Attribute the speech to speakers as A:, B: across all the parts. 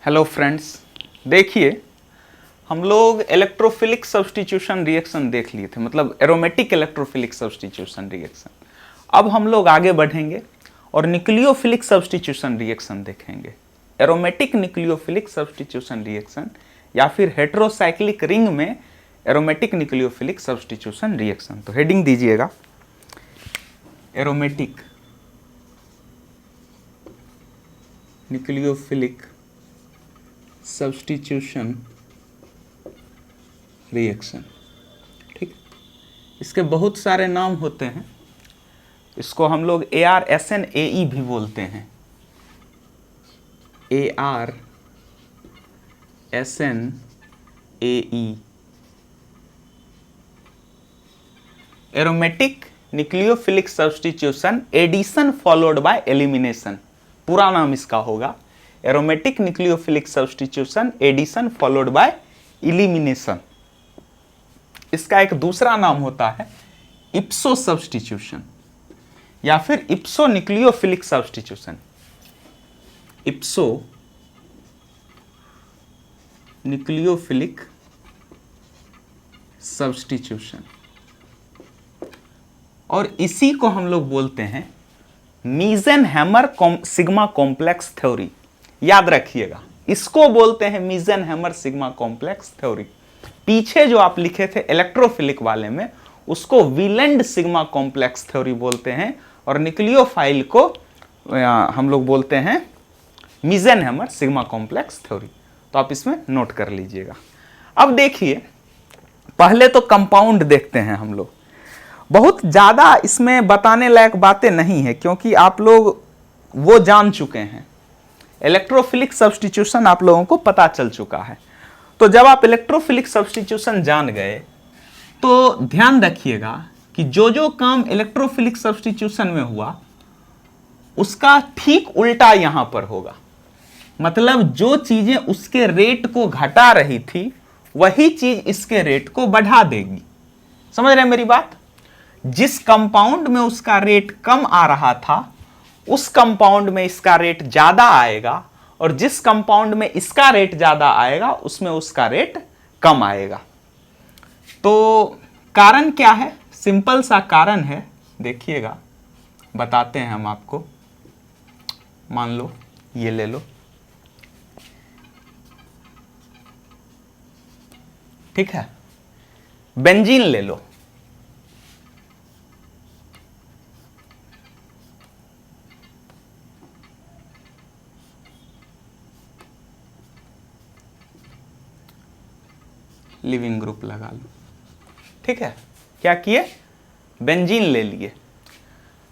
A: Hello friends, देखिए हम लोग इलेक्ट्रोफिलिक सब्स्टिट्यूशन रिएक्शन देख लिए थे, मतलब एरोमेटिक इलेक्ट्रोफिलिक सब्स्टिट्यूशन रिएक्शन। अब हम लोग आगे बढ़ेंगे और न्यूक्लियोफिलिक सब्स्टिट्यूशन रिएक्शन देखेंगे। एरोमेटिक न्यूक्लियोफिलिक सब्स्टिट्यूशन रिएक्शन या फिर हेटेरोसाइक्लिक रिंग में एरोमेटिक न्यूक्लियोफिलिक सब्स्टिट्यूशन रिएक्शन। तो हेडिंग दीजिएगा, एरोमेटिक न्यूक्लियोफिलिक सब्स्टिट्यूशन रिएक्शन। ठीक, इसके बहुत सारे नाम होते हैं। इसको हम लोग ARSNAE भी बोलते हैं। ARSNAE, aromatic nucleophilic substitution addition followed by elimination, पूरा नाम इसका होगा aromatic nucleophilic substitution addition followed by elimination. इसका एक दूसरा नाम होता है इप्सो सब्स्टिट्यूशन या फिर इप्सो न्यूक्लियोफिलिक सब्स्टिट्यूशन। इप्सो न्यूक्लियोफिलिक सब्स्टिट्यूशन, और इसी को हम लोग बोलते हैं मीज़ेनहैमर सिग्मा कॉम्प्लेक्स थ्योरी। याद रखिएगा, इसको बोलते हैं मीज़ेनहैमर सिग्मा कॉम्प्लेक्स थ्योरी। पीछे जो आप लिखे थे इलेक्ट्रोफिलिक वाले में, उसको वीलैंड सिग्मा कॉम्प्लेक्स थ्योरी बोलते हैं, और न्यूक्लियोफाइल को हम लोग बोलते हैं मीज़ेनहैमर सिग्मा कॉम्प्लेक्स थ्योरी। तो आप इसमें नोट कर लीजिएगा। अब देखिए, पहले तो कंपाउंड देखते हैं हम लोग। बहुत ज़्यादा इसमें बताने लायक बातें नहीं है, क्योंकि आप लोग वो जान चुके हैं। इलेक्ट्रोफिलिक सब्स्टिट्यूशन आप लोगों को पता चल चुका है। तो जब आप इलेक्ट्रोफिलिक सब्स्टिट्यूशन जान गए तो ध्यान रखिएगा कि जो जो काम इलेक्ट्रोफिलिक सब्स्टिट्यूशन में हुआ उसका ठीक उल्टा यहां पर होगा। मतलब जो चीजें उसके रेट को घटा रही थी वही चीज इसके रेट को बढ़ा देगी। समझ रहे हैं मेरी बात? जिस कंपाउंड में उसका रेट कम आ रहा था उस कंपाउंड में इसका रेट ज्यादा आएगा, और जिस कंपाउंड में इसका रेट ज्यादा आएगा उसमें उसका रेट कम आएगा। तो कारण क्या है? सिंपल सा कारण है, देखिएगा बताते हैं हम आपको। मान लो ये ले लो, ठीक है, बेंजीन ले लो। लिविंग ग्रुप लगा लो, ठीक है। क्या किए? बेंजीन ले लिए।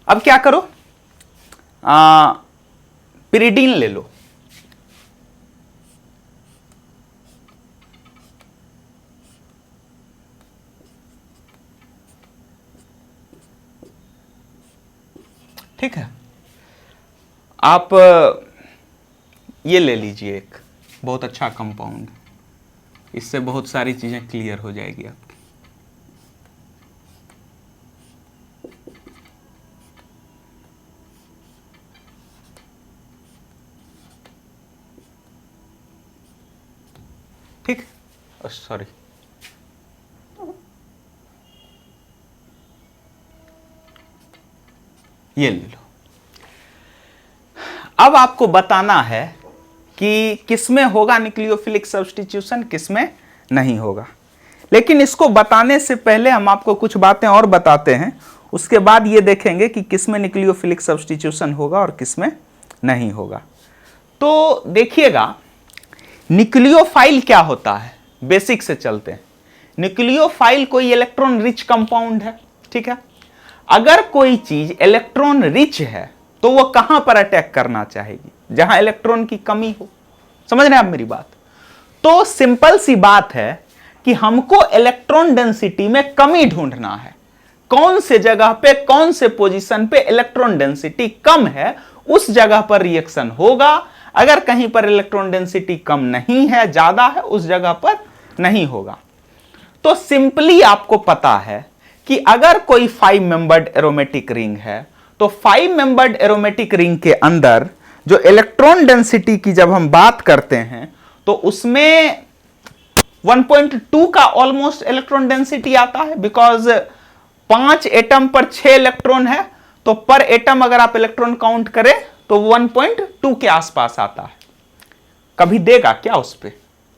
A: अब क्या करो, पिरिडीन ले लो। ठीक है, आप ये ले लीजिए, एक बहुत अच्छा कंपाउंड। इससे बहुत सारी चीजें क्लियर हो जाएगी आपकी। ठीक, सॉरी, ये ले लो। अब आपको बताना है कि किसमें होगा न्यूक्लियोफिलिक सब्स्टिट्यूशन, किसमें नहीं होगा। लेकिन इसको बताने से पहले हम आपको कुछ बातें और बताते हैं। उसके बाद ये देखेंगे कि किसमें न्यूक्लियोफिलिक सब्स्टिट्यूशन होगा और किसमें नहीं होगा। तो देखिएगा, न्यूक्लियोफाइल क्या होता है, बेसिक से चलते हैं। न्यूक्लियोफाइल कोई इलेक्ट्रॉन रिच कंपाउंड है, ठीक है। अगर कोई चीज इलेक्ट्रॉन रिच है तो वो कहां पर अटैक करना चाहेगी? जहां इलेक्ट्रॉन की कमी हो। समझ रहे हैं आप मेरी बात? तो सिंपल सी बात है कि हमको इलेक्ट्रॉन डेंसिटी में कमी ढूंढना है। कौन से जगह पे, कौन से पोजीशन पे इलेक्ट्रॉन डेंसिटी कम है, उस जगह पर रिएक्शन होगा। अगर कहीं पर इलेक्ट्रॉन डेंसिटी कम नहीं है, ज्यादा है, उस जगह पर नहीं होगा। तो सिंपली आपको पता है कि अगर कोई 5 मेंबर्ड एरोमेटिक रिंग है तो 5 मेंबर्ड एरोमेटिक रिंग के अंदर जो इलेक्ट्रॉन डेंसिटी की जब हम बात करते हैं तो उसमें 1.2 का ऑलमोस्ट इलेक्ट्रॉन डेंसिटी आता है, बिकॉज 5 एटम पर 6 इलेक्ट्रॉन है, तो पर एटम अगर आप इलेक्ट्रॉन काउंट करें तो 1.2 के आसपास आता है। कभी देगा क्या उस पे?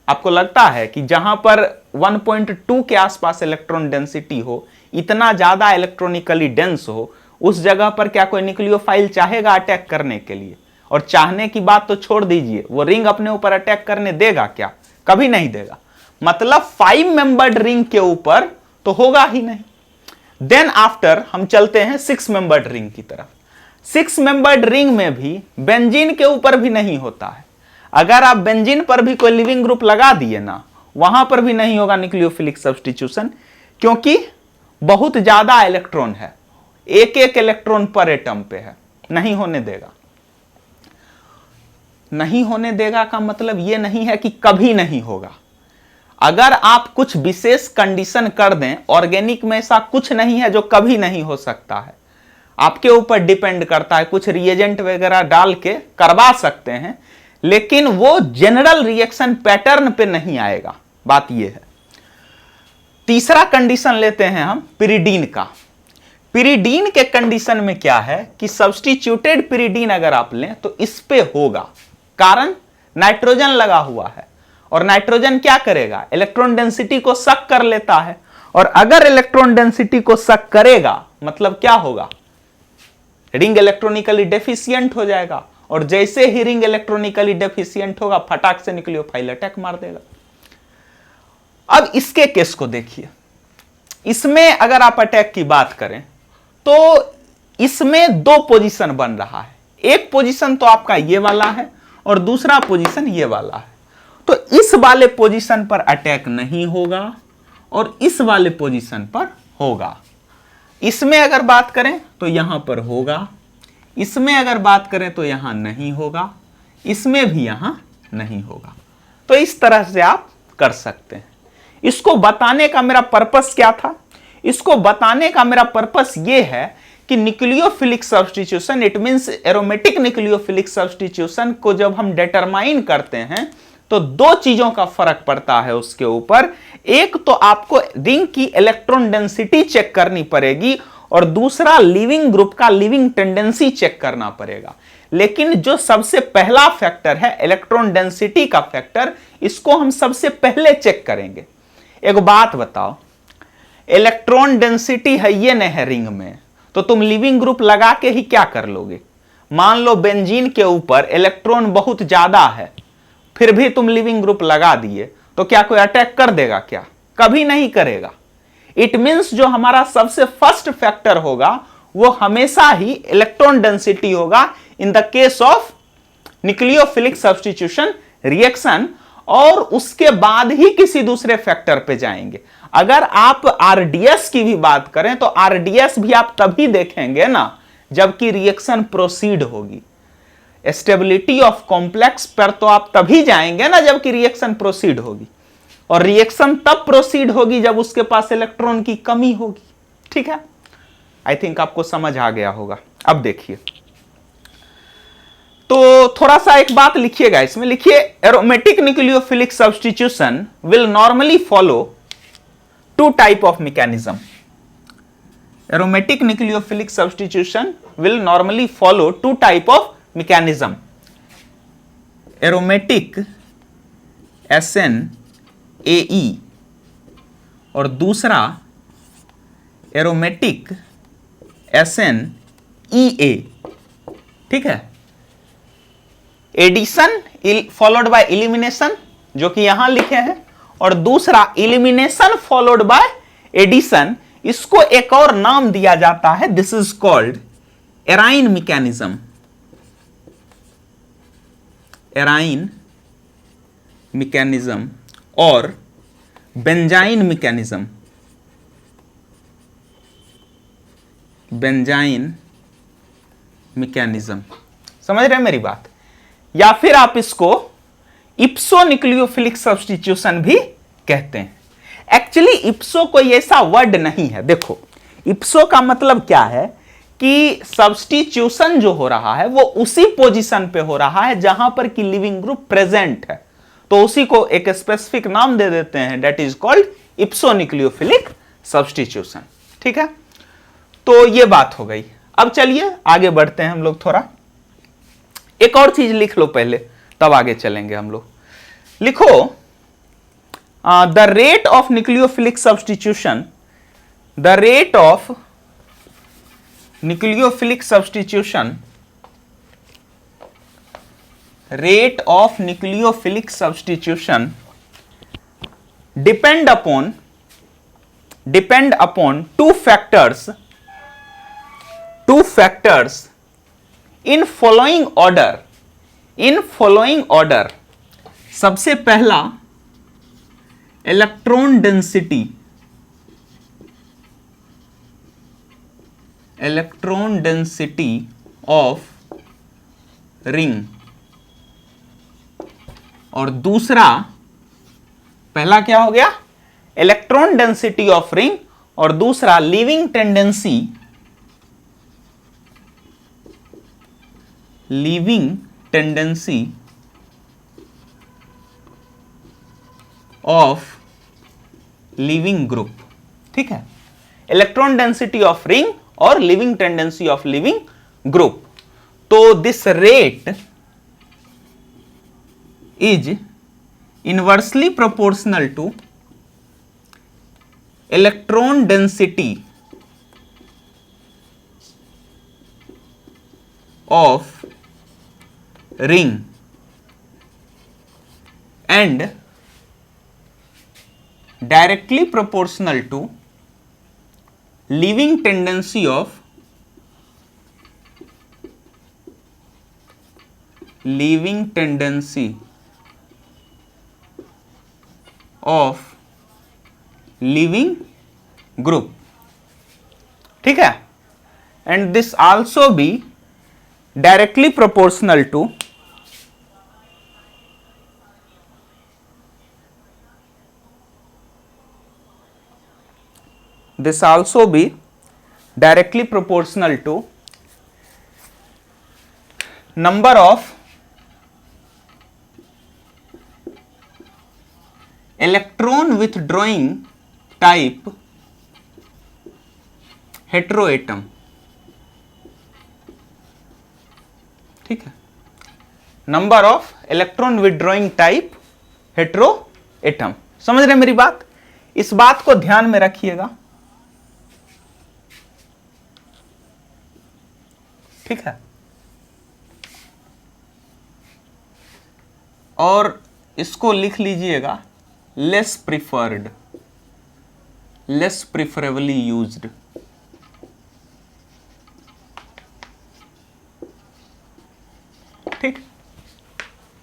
A: आपको लगता है कि जहां पर 1.2 के आसपास इलेक्ट्रॉन डेंसिटी हो, इतना ज्यादा इलेक्ट्रॉनिकली डेंस हो, उस जगह पर क्या कोई न्यूक्लियोफाइल चाहेगा अटैक करने के लिए? और चाहने की बात तो छोड़ दीजिए, वो रिंग अपने ऊपर अटैक करने देगा क्या? कभी नहीं देगा। मतलब 5 मेंबर्ड रिंग के ऊपर तो होगा ही नहीं। देन आफ्टर हम चलते हैं 6 मेंबर्ड रिंग की तरफ। 6 मेंबर्ड रिंग में भी बेंजीन के ऊपर भी नहीं होता है। अगर आप बेंजीन पर भी कोई लिविंग ग्रुप लगा दिए ना, वहां पर भी नहीं होगा न्यूक्लियोफिलिक सब्स्टिट्यूशन, क्योंकि बहुत ज्यादा इलेक्ट्रॉन है, एक एक इलेक्ट्रॉन पर एटम पे है, नहीं होने देगा। नहीं होने देगा का मतलब यह नहीं है कि कभी नहीं होगा। अगर आप कुछ विशेष कंडीशन कर दें, ऑर्गेनिक में ऐसा कुछ नहीं है जो कभी नहीं हो सकता है, आपके ऊपर डिपेंड करता है, कुछ रिएजेंट वगैरह डाल के करवा सकते हैं, लेकिन वो जनरल रिएक्शन पैटर्न पे नहीं आएगा। बात ये है। तीसरा कंडीशन लेते हैं हम पिरिडीन का। पिरिडीन के कंडीशन में क्या है कि सब्स्टिट्यूटेड पिरिडीन अगर आप लें तो इस पे होगा, कारण नाइट्रोजन लगा हुआ है, और नाइट्रोजन क्या करेगा? इलेक्ट्रॉन डेंसिटी को सक कर लेता है, और अगर इलेक्ट्रॉन डेंसिटी को सक करेगा मतलब क्या होगा? रिंग इलेक्ट्रॉनिकली डेफिशिएंट हो जाएगा, और जैसे ही रिंग इलेक्ट्रॉनिकली डेफिशिएंट होगा, फटाक से न्यूक्लियोफाइल अटैक मार देगा। अब इसके केस को देखिए। इसमें अगर आप अटैक की बात करें तो इसमें 2 पोजीशन बन रहा है। एक पोजीशन तो आपका ये वाला है और दूसरा पोजीशन ये वाला है। तो इस वाले पोजीशन पर अटैक नहीं होगा और इस वाले पोजीशन पर होगा। इसमें अगर बात करें तो यहां पर होगा, इसमें अगर बात करें तो यहां नहीं होगा, इसमें भी यहां नहीं होगा। तो इस तरह से आप कर सकते हैं। इसको बताने का मेरा पर्पस क्या था? इसको बताने का मेरा पर्पस यह है कि nucleophilic substitution, it means aromatic nucleophilic substitution को जब हम डिटरमाइन करते हैं तो 2 चीजों का फर्क पड़ता है उसके ऊपर। एक तो आपको रिंग की इलेक्ट्रॉन डेंसिटी चेक करनी पड़ेगी, और दूसरा लिविंग ग्रुप का लिविंग टेंडेंसी चेक करना पड़ेगा। लेकिन जो सबसे पहला फैक्टर है इलेक्ट्रॉन डेंसिटी का फैक्टर, इसको हम सबसे पहले चेक करेंगे। एक बात बताओ, इलेक्ट्रॉन डेंसिटी है ये नहीं है रिंग में, तो तुम लिविंग ग्रुप लगा के ही क्या कर लोगे? मान लो बेंजीन के ऊपर इलेक्ट्रॉन बहुत ज्यादा है, फिर भी तुम लिविंग ग्रुप लगा दिए, तो क्या कोई अटैक कर देगा क्या? कभी नहीं करेगा। इट मींस जो हमारा सबसे फर्स्ट फैक्टर होगा वो हमेशा ही इलेक्ट्रॉन डेंसिटी होगा in the case of nucleophilic substitution reaction, और उसके बाद ही किसी दूसरे फैक्टर पे जाएंगे। अगर आप आरडीएस की भी बात करें तो आरडीएस भी आप तभी देखेंगे ना जबकि रिएक्शन प्रोसीड होगी। स्टेबिलिटी ऑफ कॉम्प्लेक्स पर तो आप तभी जाएंगे ना जबकि रिएक्शन प्रोसीड होगी, और रिएक्शन तब प्रोसीड होगी जब उसके पास इलेक्ट्रॉन की कमी होगी। ठीक है, आई थिंक आपको समझ आ गया होगा। अब देखिए, तो थोड़ा सा एक बात लिखिएगा, इसमें लिखिए aromatic nucleophilic substitution will normally follow 2 type of mechanism. Aromatic nucleophilic substitution will normally follow 2 type of mechanism. Aromatic SNAE और दूसरा एरोमेटिक SNEA। ठीक है, एडिशन फॉलोड बाय एलिमिनेशन जो कि यहां लिखे हैं, और दूसरा एलिमिनेशन फॉलोड बाय एडिशन। इसको एक और नाम दिया जाता है, this is called arene mechanism. Arene mechanism और बेंजाइन मैकेनिज्म। बेंजाइन मैकेनिज्म, समझ रहे हैं मेरी बात? या फिर आप इसको इप्सो न्यूक्लियोफिलिक सब्स्टिट्यूशन भी कहते हैं। एक्चुअली इप्सो कोई ऐसा वर्ड नहीं है। देखो, इप्सो का मतलब क्या है कि सब्स्टिट्यूशन जो हो रहा है वो उसी पोजीशन पे हो रहा है जहां पर कि लिविंग ग्रुप प्रेजेंट है, तो उसी को एक स्पेसिफिक नाम दे देते हैं, डेट इज कॉल्ड इप्सोन्यूक्लियोफिलिक सब्स्टिट्यूशन। ठीक है, तो ये बात हो गई। अब चलिए आगे बढ़ते हैं हम लोग, थोड़ा एक और चीज लिख लो पहले, तब आगे चलेंगे हम लोग। लिखो the rate of nucleophilic substitution, the rate of nucleophilic substitution, rate of nucleophilic substitution depend upon two factors in following order। सबसे पहला इलेक्ट्रॉन डेंसिटी ऑफ रिंग, और दूसरा, पहला क्या हो गया, इलेक्ट्रॉन डेंसिटी ऑफ रिंग, और दूसरा leaving tendency of leaving group. ठीक है, इलेक्ट्रॉन डेंसिटी ऑफ रिंग और leaving tendency of leaving group. तो this rate is inversely proportional to electron density of ring and directly proportional to leaving tendency of leaving group. ठीक है, and this also be directly proportional to number of electron withdrawing type heteroatom। ठीक है, number of electron withdrawing type heteroatom. समझ रहे मेरी बात? इस बात को ध्यान में रखिएगा। ठीक है, और इसको लिख लीजिएगा लेस प्रिफरेबली यूज्ड। ठीक,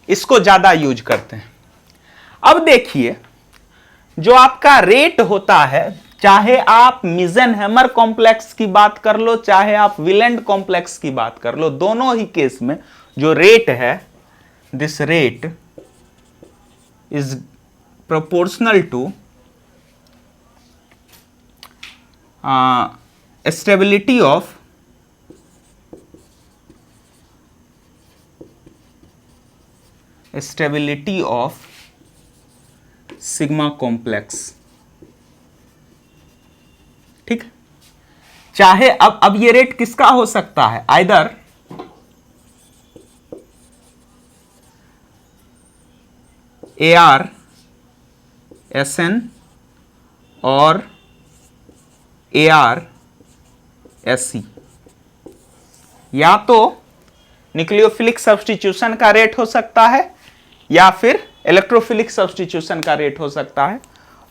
A: इसको ज्यादा यूज करते हैं। अब देखिए, जो आपका रेट होता है, चाहे आप मीज़ेनहैमर कॉम्प्लेक्स की बात कर लो, चाहे आप विलेंड कॉम्प्लेक्स की बात कर लो, दोनों ही केस में जो रेट है, this rate is proportional to stability of sigma complex. ठीक, चाहे अब ये रेट किसका हो सकता है, आइदर AR SN और AR SC, या तो न्यूक्लियोफिलिक सब्स्टिट्यूशन का रेट हो सकता है या फिर इलेक्ट्रोफिलिक सब्स्टिट्यूशन का रेट हो सकता है।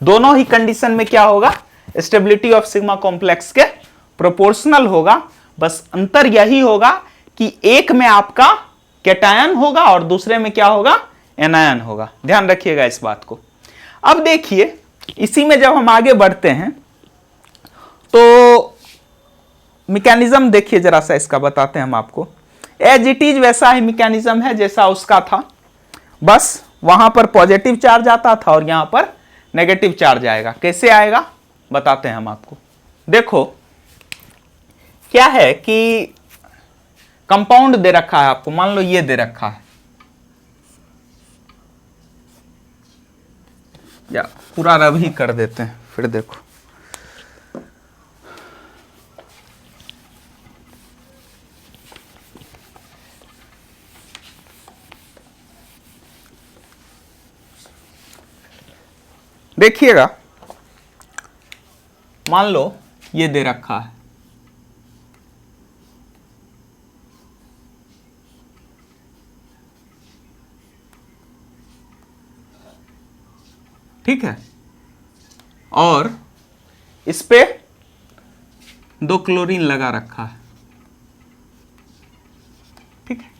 A: दोनों ही कंडीशन में क्या होगा, स्टेबिलिटी ऑफ सिग्मा कॉम्प्लेक्स के प्रोपोर्शनल होगा। बस अंतर यही होगा कि एक में आपका कैटायन होगा और दूसरे में क्या होगा, एनायन होगा। ध्यान रखिएगा इस बात को। अब देखिए, इसी में जब हम आगे बढ़ते हैं तो मैकेनिज्म देखिए जरा सा, इसका बताते हैं हम आपको। एज इट इज वैसा ही मैकेनिज्म है जैसा उसका था, बस वहां पर पॉजिटिव चार्ज आता था और यहां पर नेगेटिव चार्ज आएगा। कैसे आएगा बताते हैं हम आपको। देखो, क्या है कि कंपाउंड दे रखा है आपको, मान लो ये दे रखा है, या पूरा रब ही कर देते हैं, फिर देखो देखिएगा, मान लो ये दे रखा है, ठीक है, और इस पे 2 क्लोरीन लगा रखा है, ठीक है,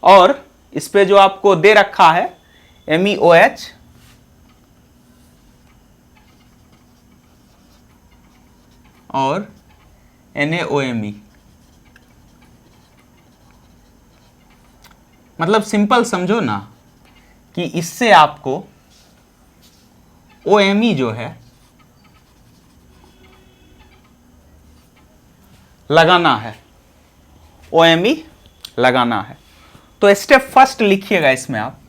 A: और इस पे जो आपको दे रखा है MeOH और NaOMe, मतलब सिंपल समझो ना कि इससे आपको OMe जो है लगाना है, OMe लगाना है। तो स्टेप फर्स्ट लिखिएगा, इसमें आप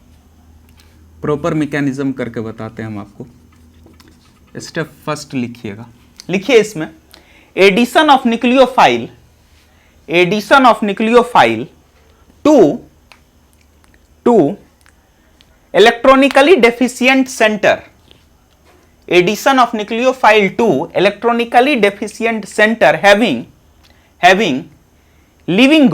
A: प्रॉपर मैकेनिज्म करके बताते हैं हम आपको। स्टेप फर्स्ट लिखिएगा, लिखिए इसमें addition of nucleophile to electronically deficient centre, addition of nucleophile to electronically deficient centre having living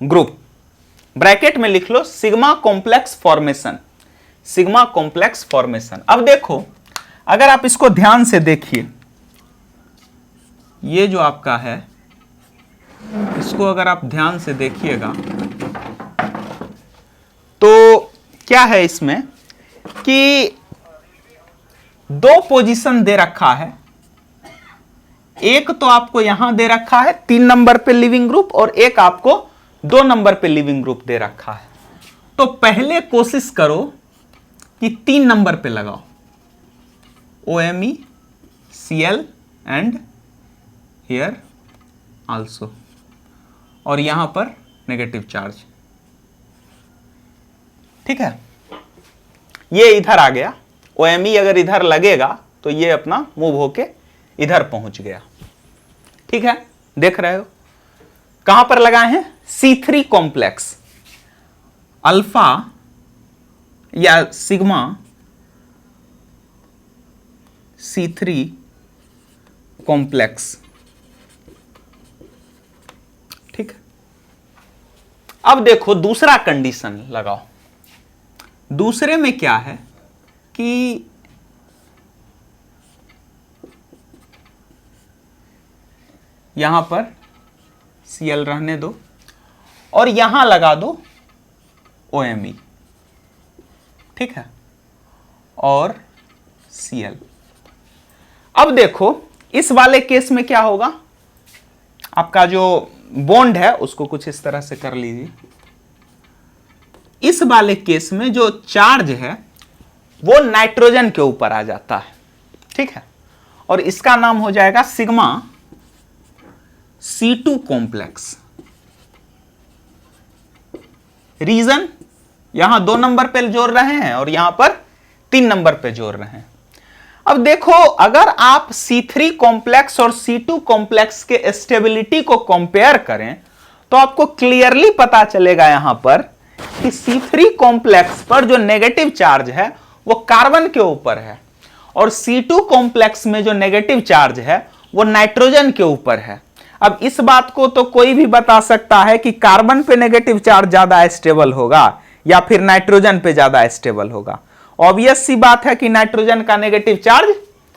A: group bracket में लिख लो सिग्मा कॉम्प्लेक्स फॉर्मेशन। अब देखो, अगर आप इसको ध्यान से देखिए, ये जो आपका है, इसको अगर आप ध्यान से देखिएगा तो क्या है इसमें कि 2 पोजीशन दे रखा है, एक तो आपको यहां दे रखा है 3 नंबर पे लिविंग ग्रुप, और एक आपको 2 नंबर पे लिविंग ग्रुप दे रखा है। तो पहले कोशिश करो कि 3 नंबर पे लगाओ, OMe Cl and here also, और यहां पर नेगेटिव चार्ज, ठीक है, ये इधर आ गया। OMe अगर इधर लगेगा तो ये अपना मूव होके इधर पहुंच गया, ठीक है, देख रहे हो कहां पर लगाए हैं, C3 कॉम्प्लेक्स, अल्फा या सिग्मा C3 कॉम्प्लेक्स, ठीक है। अब देखो दूसरा कंडीशन लगाओ, दूसरे में क्या है कि यहां पर Cl रहने दो और यहां लगा दो OMe, ठीक है, और Cl। अब देखो इस वाले केस में क्या होगा, आपका जो बॉन्ड है उसको कुछ इस तरह से कर लीजिए। इस वाले केस में जो चार्ज है वो नाइट्रोजन के ऊपर आ जाता है, ठीक है, और इसका नाम हो जाएगा सिग्मा C2 कॉम्प्लेक्स। रीजन, यहां 2 नंबर पे जोड़ रहे हैं और यहां पर 3 नंबर पे जोड़ रहे हैं। अब देखो, अगर आप C3 कॉम्प्लेक्स और C2 कॉम्प्लेक्स के स्टेबिलिटी को कंपेयर करें तो आपको क्लियरली पता चलेगा यहां पर कि C3 कॉम्प्लेक्स पर जो नेगेटिव चार्ज है वो कार्बन के ऊपर है, और C2 कॉम्प्लेक्स में जो नेगेटिव चार्ज है वो नाइट्रोजन के ऊपर है। अब इस बात को तो कोई भी बता सकता है कि कार्बन पे नेगेटिव चार्ज ज्यादा स्टेबल होगा या फिर नाइट्रोजन पे ज्यादा स्टेबल होगा। ऑब्वियस सी बात है कि नाइट्रोजन का नेगेटिव चार्ज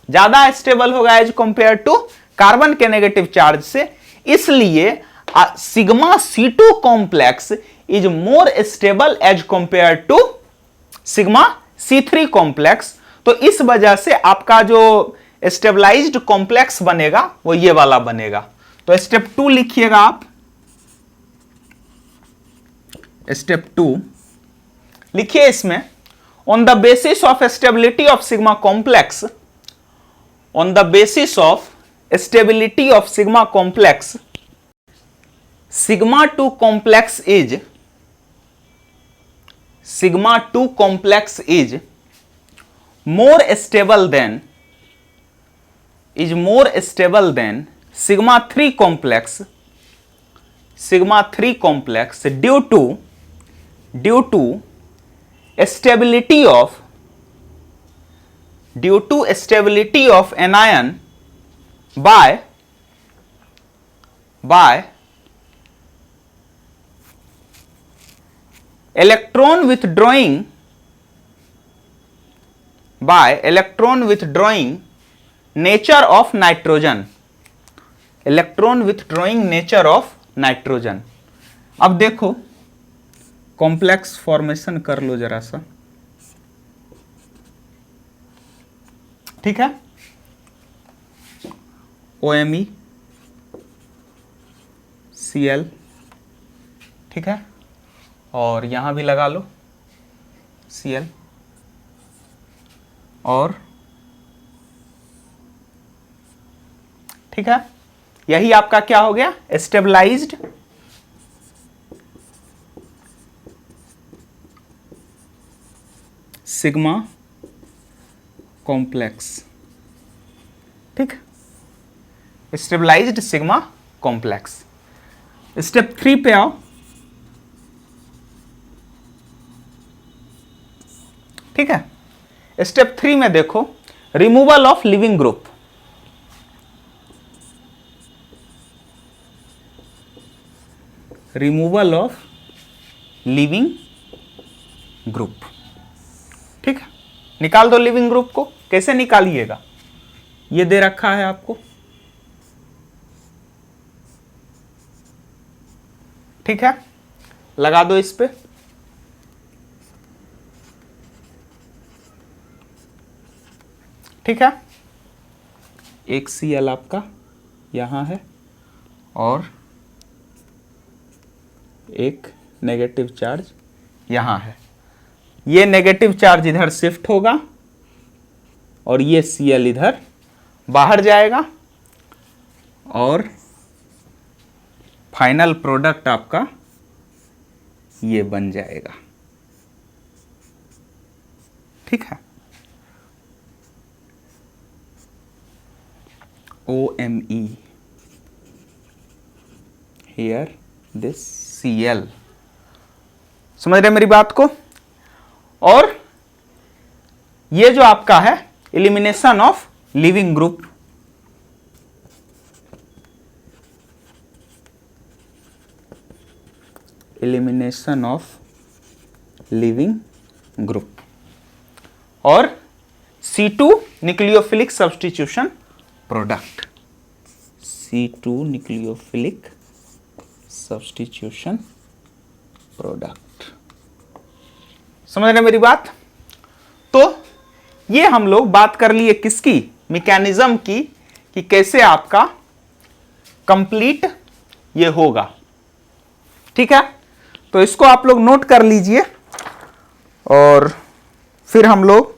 A: ज्यादा स्टेबल होगा एज कंपेयर टू कार्बन के नेगेटिव चार्ज से, इसलिए sigma C2 complex is more stable as compare to sigma C3 complex. तो इस वजह से आपका जो स्टेबलाइज्ड कॉम्प्लेक्स बनेगा वो ये वाला बनेगा। तो स्टेप 2 लिखिएगा आप, स्टेप 2 लिखिए, इसमें On the basis of stability of sigma complex, on the basis of stability of sigma complex, sigma 2 complex is more stable than sigma 3 complex due to stability of anion by electron withdrawing nature of nitrogen. अब देखो complex formation कर लो जरा सा, ठीक है। OMe Cl, ठीक है, और यहां भी लगा लो Cl, और ठीक है, यही आपका क्या हो गया, स्टेबलाइज्ड सिग्मा कॉम्प्लेक्स, ठीक, स्टेबलाइज्ड सिग्मा कॉम्प्लेक्स। स्टेप 3 पे आओ, ठीक है। स्टेप 3 में देखो रिमूवल ऑफ लिविंग ग्रुप, ठीक है। निकाल दो लिविंग ग्रुप को। कैसे निकालिएगा, ये दे रखा है आपको, ठीक है, लगा दो इस पे, ठीक है। एक Cl आपका यहां है और एक नेगेटिव चार्ज यहां है। ये नेगेटिव चार्ज इधर शिफ्ट होगा और ये Cl इधर बाहर जाएगा और फाइनल प्रोडक्ट आपका ये बन जाएगा, ठीक है। OMe, here this Cl, समझ रहे मेरी बात को। और ये जो आपका है एलिमिनेशन ऑफ लिविंग ग्रुप, और C2 न्यूक्लियोफिलिक सब्स्टिट्यूशन प्रोडक्ट, समझ रहे मेरी बात। तो ये हम लोग बात कर लिए किसकी, मैकेनिज्म की, कि कैसे आपका कंप्लीट ये होगा, ठीक है। तो इसको आप लोग नोट कर लीजिए और फिर हम लोग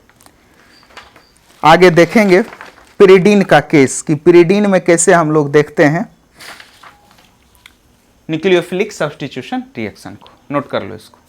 A: आगे देखेंगे पिरिडीन का केस, कि पिरिडीन में कैसे हम लोग देखते हैं न्यूक्लियोफिलिक सब्स्टिट्यूशन रिएक्शन को। नोट कर लो इसको।